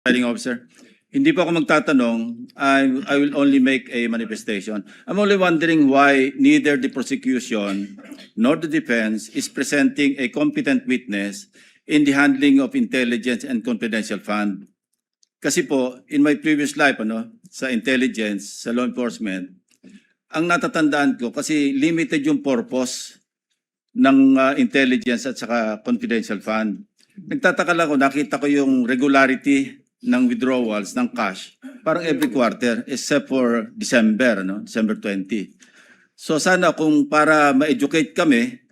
Presiding Officer. Hindi po ako magtatanong. I will only make a manifestation. I'm only wondering why neither the prosecution nor the defense is presenting a competent witness in the handling of intelligence and confidential fund. Kasi po, in my previous life, sa intelligence, sa law enforcement, ang natatandaan ko, kasi limited yung purpose ng intelligence at saka confidential fund. Nagtataka lang ako, nakita ko yung regularity ng withdrawals ng cash parang every quarter except for December, December 20. So sana kung para ma-educate kami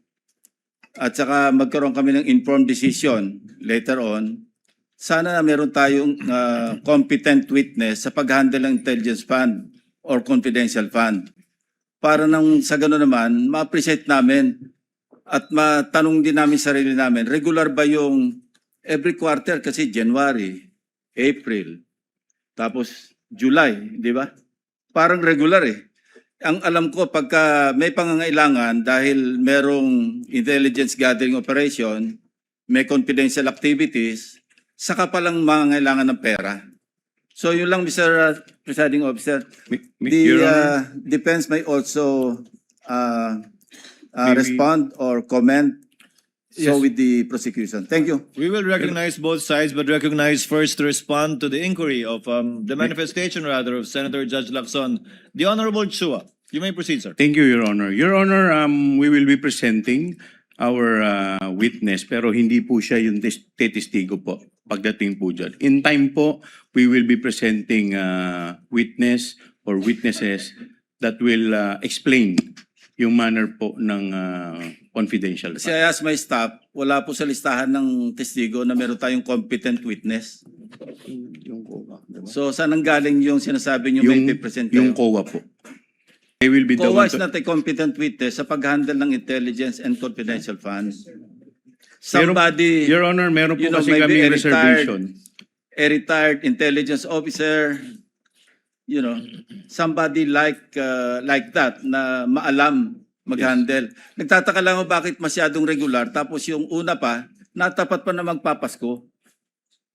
at saka magkaroon kami ng informed decision later on, sana meron tayong competent witness sa pag-handle ng intelligence fund or confidential fund. Para nang sa gano'n naman, ma-appreciate namin at matanong din namin sarili namin, regular ba yung every quarter kasi January, April, tapos July, di ba? Parang regular eh. Ang alam ko, pagka may pangangailangan dahil merong intelligence gathering operation, may confidential activities, saka palang mangangailangan ng pera. So yun lang, Mr. Presiding Officer. The defense may also respond or comment. So with the prosecution. Thank you. We will recognize both sides, but recognize first to respond to the inquiry of the manifestation rather of Senator Judge Lacson. The Honorable Chua, you may proceed, sir. Thank you, Your Honor. Your Honor, we will be presenting our witness, pero hindi po siya yung testigo po pagdating po dyan. In time po, we will be presenting witness or witnesses that will explain yung manner po ng confidential. Kasi I asked my staff, wala po sa listahan ng testigo na meron tayong competent witness. So saan ang galing yung sinasabi nyo may present kayo? Yung COA po. They will be the COA one is not a competent witness sa pag-handle ng intelligence and confidential funds. Meron- Somebody, Your Honor, meron po you know, kasi maybe kami reservation. a retired intelligence officer, somebody like that na maalam mag-handle. Nagtataka lang ako bakit masyadong regular tapos yung una pa, natapat pa na magpapasko.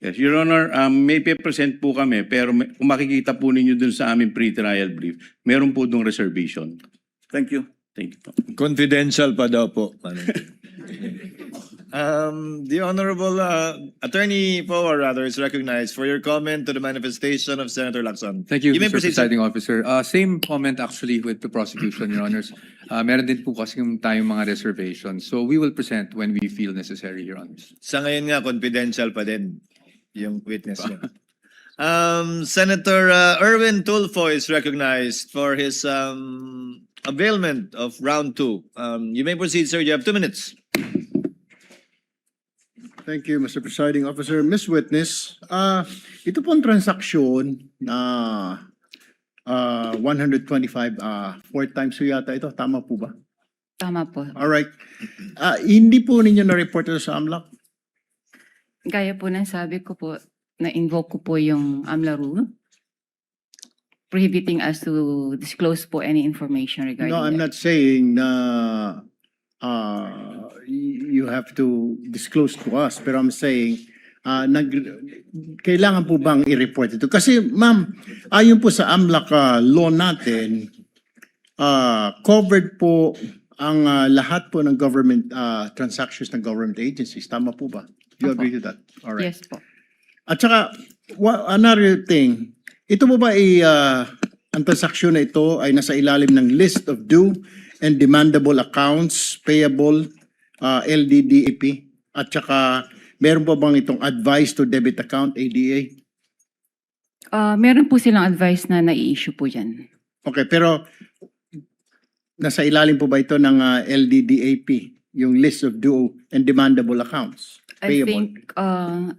Yes, Your Honor, may present po kami, pero kung makikita po ninyo dun sa aming pre-trial brief, meron po dong reservation. Thank you. Thank you po. Confidential pa daw po. The Honorable Attorney Power rather is recognized for your comment to the manifestation of Senator Lacson. Thank you, You may Mr. proceed, sir. Presiding Officer. Same comment actually with the prosecution, Your Honors. Meron din po kasi tayong mga reservations. So we will present when we feel necessary, Your Honors. Sa ngayon nga, confidential pa din yung witness niya. Senator Erwin Tulfo is recognized for his availment of round 2. You may proceed, sir. You have 2 minutes. Thank you, Mr. Presiding Officer. Ms. Witness, ito pong transaksyon na 125, 4 times po yata ito. Tama po ba? Tama po. Alright. Hindi po ninyo na-report ito sa AMLAC? Gaya po ng sabi ko po, na-invoke ko po yung AMLA rule, prohibiting us to disclose po any information regarding No, I'm that. not saying na you have to disclose to us, pero I'm saying kailangan po bang i-report ito? Kasi ma'am, ayon po sa AMLAC law natin, covered po ang lahat po ng government transactions ng government agencies. Tama po ba? Do you Opo. agree to that? All right. Yes po. At saka, another thing, ito po ba ang transaksyon na ito ay nasa ilalim ng list of due and demandable accounts payable LDDAP? At saka, meron po bang itong advice to debit account ADA? Meron po silang advice na nai-issue po yan. Okay, pero nasa ilalim po ba ito ng LDDAP, yung list of due and demandable accounts? I Payable. think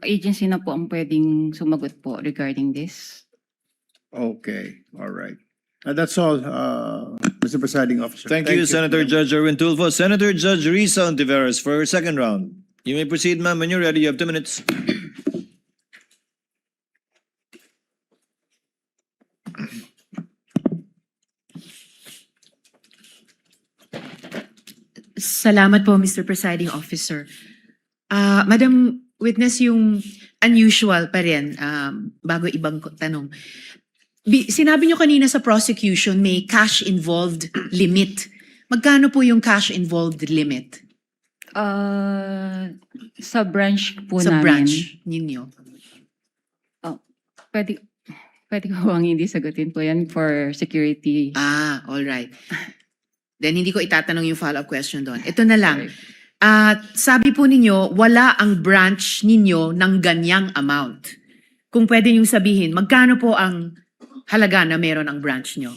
agency na po ang pwedeng sumagot po regarding this. Okay, all right. That's all, Mr. Presiding Officer. Thank you, Senator Judge Erwin Tulfo. Senator Judge Risa Ontiveros for her second round. You may proceed, ma'am. When you're ready, you have 2 minutes. Salamat po, Mr. Presiding Officer. Madam Witness, yung unusual pa rin, bago ibang tanong. Sinabi nyo kanina sa prosecution may cash involved limit. Magkano po yung cash involved limit Sa branch po sa namin. branch ninyo? Pwede ko bang hindi sagutin po yan for security? All right. Then hindi ko itatanong yung follow-up question doon. Ito na lang. Sabi po ninyo, wala ang branch ninyo ng ganyang amount. Kung pwede nyo sabihin, magkano po ang halaga na meron ang branch nyo?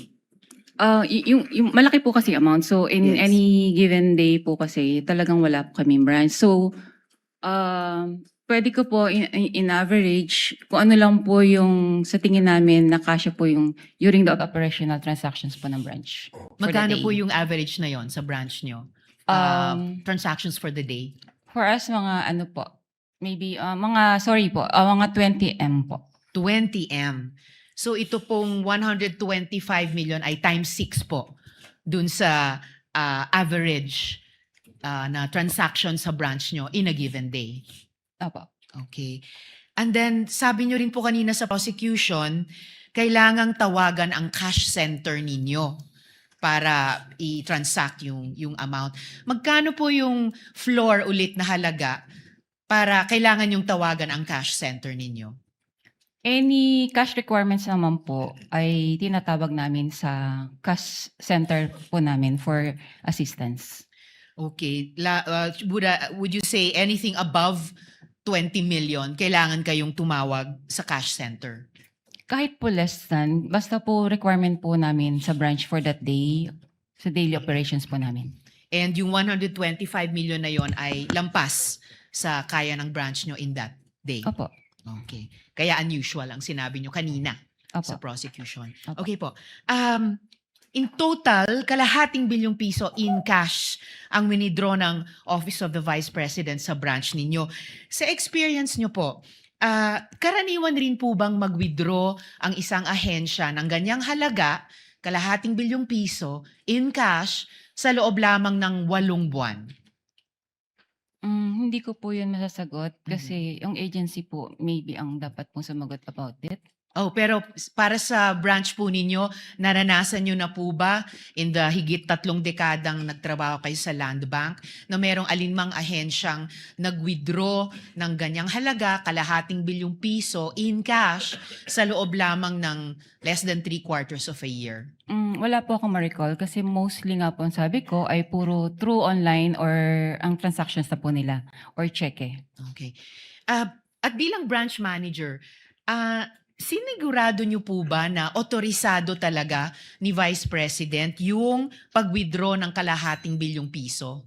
Yung malaki po kasi amount. So in Yes. any given day po kasi talagang wala po kaming branch. So pwede ko po in average kung ano lang po yung sa tingin namin na kasya po yung during the operational transactions po ng branch. for the Magkano day. po yung average na yon sa branch nyo? Transactions for the day? For us mga ano po, maybe mga 20 M po. 20 M. So ito pong 125 million ay times 6 po dun sa average na transaction sa branch nyo in a given day. Opo. Okay. And then sabi nyo rin po kanina sa prosecution, kailangang tawagan ang cash center ninyo para i-transact yung amount. Magkano po yung floor ulit na halaga para kailangan yung tawagan ang cash center ninyo? Any cash requirements naman po ay tinatawag namin sa cash center po namin for assistance. Okay. Would you say anything above 20 million, kailangan kayong tumawag sa cash center? Kahit po less than, basta po requirement po namin sa branch for that day, sa daily operations po namin. And yung 125 million na yon ay lampas sa kaya ng branch nyo in that day? Opo. Okay. Kaya unusual ang sinabi nyo kanina sa Opo. prosecution. Opo. Okay po. In total, kalahating bilyong piso in cash ang winidraw ng Office of the Vice President sa branch ninyo. Sa experience nyo po, karaniwan rin po bang mag-withdraw ang isang ahensya ng ganyang halaga, kalahating bilyong piso, in cash, sa loob lamang ng 8 buwan? Hindi ko po yun masasagot kasi yung agency po maybe ang dapat pong sumagot about it. Oh, pero para sa branch po ninyo, naranasan nyo na po ba in the higit 3 dekadang nagtrabaho kayo sa Land Bank na merong alinmang ahensyang nag-withdraw ng ganyang halaga, kalahating bilyong piso in cash sa loob lamang ng less than 3/4 of a year? Wala po akong ma-recall kasi mostly nga po ang sabi ko ay puro through online or ang transactions na po nila or cheque. Okay. At bilang branch manager, sinigurado niyo po ba na otorisado talaga ni Vice President yung pag-withdraw ng kalahating bilyong piso?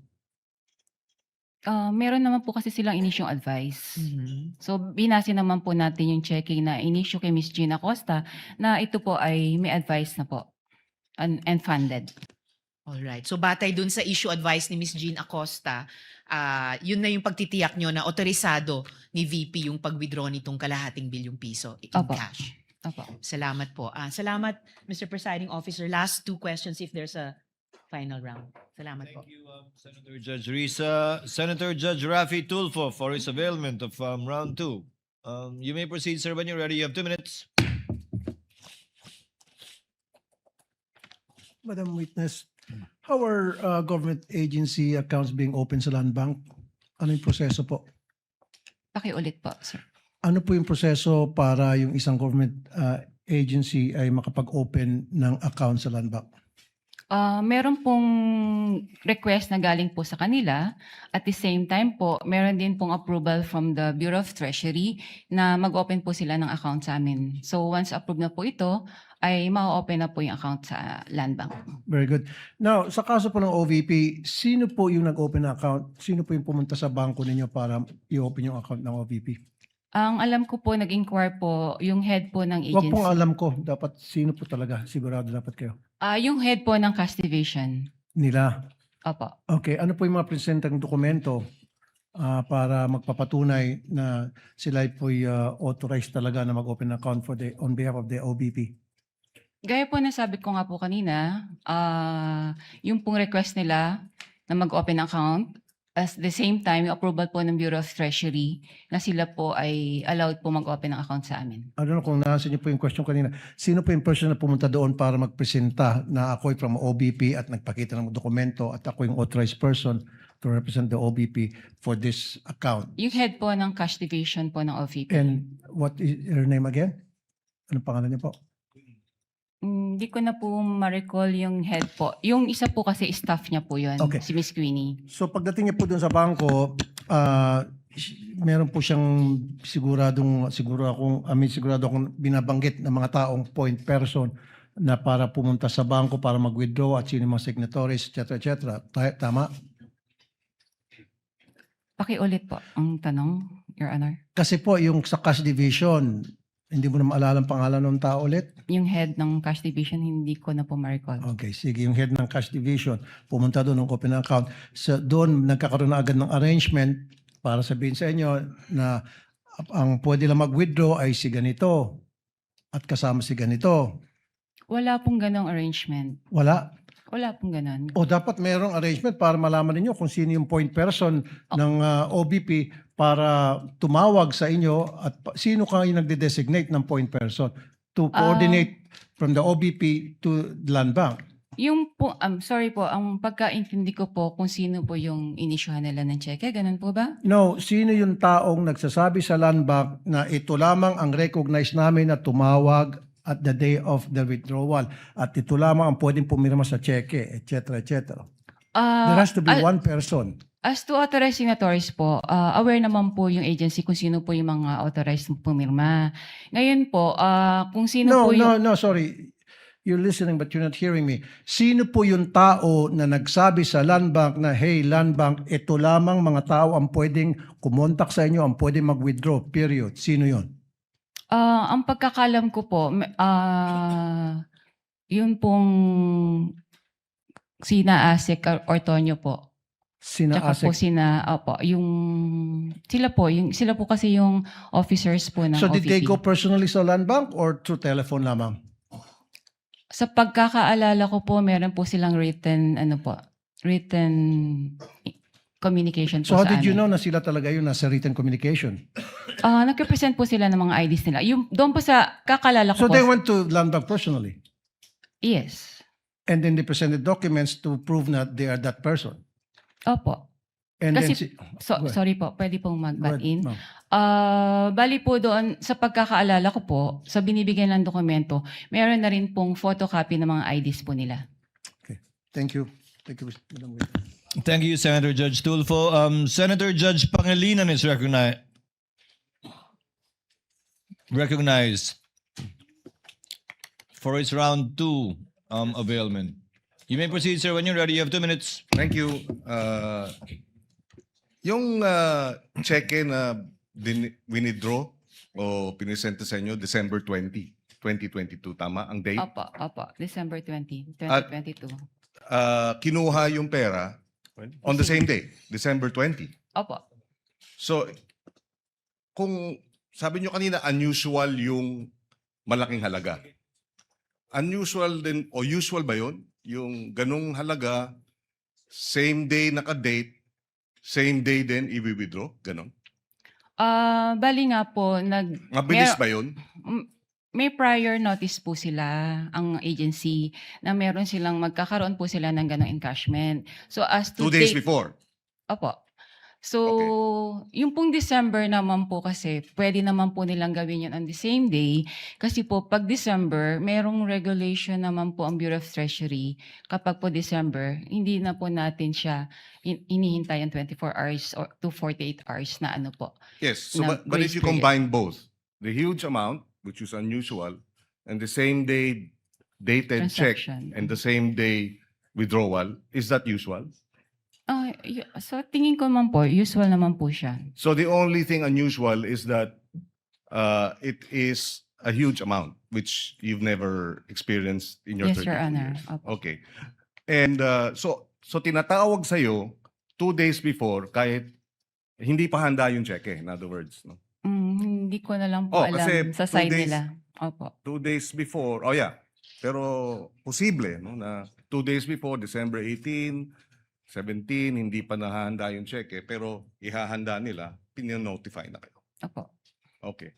Meron naman po kasi silang inisyong advice. Mhm. So binase naman po natin yung checking na inisyu kay Ms. Gina Costa na ito po ay may advice na po and funded. Alright. So batay dun sa issue advice ni Ms. Jean Acosta, yun na yung pagtitiyak nyo na otorisado ni VP yung pag-withdraw nitong kalahating bilyong piso in Opo. cash. Opo. Salamat po. Salamat, Mr. Presiding Officer. Last 2 questions if there's a final round. Salamat po. Thank you, Senator Judge Risa. Senator Judge Rafi Tulfo for his availment of round 2. You may proceed, sir, when you're ready. You have 2 minutes. Madam Witness, how are government agency accounts being opened sa Land Bank? Ano yung proseso po? Pakiulit po, sir. Ano po yung proseso para yung isang government agency ay makapag-open ng account sa Land Bank? Meron pong request na galing po sa kanila. At the same time po, meron din pong approval from the Bureau of Treasury na mag-open po sila ng account sa amin. So once approved na po ito, ay ma-open na po yung account sa Land Bank. Very good. Now, sa kaso po ng OVP, sino po yung nag-open ng account? Sino po yung pumunta sa bangko ninyo para i-open yung account ng OVP? Ang alam ko po, nag-inquire po yung head po ng Huwag agency. pong alam ko. Dapat sino po talaga? Sigurado dapat kayo. Yung head po ng cash division. Nila. Opo. Okay. Ano po yung mga presentang dokumento para magpapatunay na sila po'y authorized talaga na mag-open account on behalf of the OVP? Gaya po na sabi ko nga po kanina, yung pong request nila na mag-open account, at the same time, yung approval po ng Bureau of Treasury na sila po ay allowed po mag-open ng account sa amin. I don't know kung nasa niyo po yung question kanina. Sino po yung person na pumunta doon para magpresenta na ako'y from OBP at nagpakita ng dokumento at ako yung authorized person to represent the OBP for this account? Yung head po ng cash division po ng OVP. And what is her name again? Anong pangalan niya po? Hindi ko na po ma-recall yung head po. Yung isa po kasi staff niya po yun, Okay. si Miss Queenie. So pagdating niya po doon sa bangko, meron po siyang sigurado akong binabanggit ng mga taong point person na para pumunta sa bangko para mag-withdraw at sino yung mga signatories, etc. Tama? Pakiulit po ang tanong, Your Honor. Kasi po yung sa cash division, hindi mo na maalala ang pangalan ng tao ulit? Yung head ng cash division, hindi ko na po ma-recall. Okay, sige. Yung head ng cash division, pumunta doon ng open account. So, doon nagkakaroon na agad ng arrangement para sabihin sa inyo na ang pwede lang mag-withdraw ay si ganito at kasama si ganito. Wala pong ganong arrangement. Wala. Wala pong ganon. O dapat mayroong arrangement para malaman ninyo kung sino yung point person ng OBP para tumawag sa inyo at sino kayo nagde-designate ng point person to coordinate from the OBP to the Land Bank. Yung po, sorry po, ang pagkaintindi ko po kung sino po yung inisyuhan nila ng cheque, ganun po ba? No, sino yung taong nagsasabi sa Land Bank na ito lamang ang recognize namin na tumawag at the day of the withdrawal at ito lamang ang pwedeng pumirma sa cheque, etc. etc. There has to be one person. As to authorized signatories po, aware naman po yung agency kung sino po yung mga authorized pumirma. Ngayon po, kung sino po yung... No, sorry. You're listening but you're not hearing me. Sino po yung tao na nagsabi sa Land Bank na, hey, Land Bank, ito lamang mga tao ang pwedeng kumontak sa inyo, ang pwedeng mag-withdraw, period. Sino yon? ang pagkakalam ko po, yun pong sina Asik or Tonyo po. Sina Tsaka po Asik. sila po kasi yung officers po ng So did they OVP. go personally sa Land Bank or through telephone lamang? Sa pagkakaalala ko po, meron po silang written communication po So how sa did you amin. know na sila talaga yun nasa written communication? Nag-represent po sila ng mga IDs nila. Yung doon po sa kakalala ko So po. they went to Land Bank personally Yes. and then they presented documents to prove that they are that person. Opo. And Kasi- then Go ahead. Sorry po, pwede pong Go mag-butt ahead, in. ma'am. Bali po doon, sa pagkakaalala ko po, sa binibigyan ng dokumento, meron na rin pong photocopy ng mga IDs po nila. Thank you. Thank you, Madam Witness. Thank you, Senator Judge Tulfo. Senator Judge Pangilinan is recognized for his round 2 availment. You may proceed, sir, when you're ready. You have 2 minutes. Thank you. Yung cheque na winidraw o pinisenta sa inyo December 20, 2022, tama? Ang date? Opo. December 20, At- 2022. Kinuha yung pera on the same day, December 20. Opo. So, kung sabi nyo kanina, unusual yung malaking halaga. Unusual din, o usual ba yun? Yung ganung halaga, same day naka-date, same day din i-withdraw? Ganon? Bali nga po, Mabilis ba yun? may prior notice po sila, ang agency, na meron silang magkakaroon po sila ng ganong encashment. So as to 2 days date- before? Opo. So, yung pong December naman po kasi, pwede naman po nilang gawin yun on the same day. Kasi po, pag December, merong regulation naman po ang Bureau of Treasury. Kapag po December, hindi na po natin siya inihintay ang 24 hours or to 48 hours na ano po. Yes. So, Na but if grace you period. combine both, the huge amount, which is unusual, and the same day dated check Transaction. and the same day withdrawal, is that usual? So, tingin ko naman po, usual naman po siya. So the only thing unusual is that it is a huge amount, which you've never experienced in your Yes, 32 Your Honor. years. Opo. Okay. And so tinatawag sa'yo 2 days before kahit hindi pa handa yung cheque, in other words. No? Hindi ko na lang po alam Kasi sa 2 side days- nila. Opo. 2 days before, oh yeah. Pero posible, no, na 2 days before, December 18, 17, hindi pa nahahanda yung cheque, pero ihahanda nila, pininotify na kayo. Opo. Okay.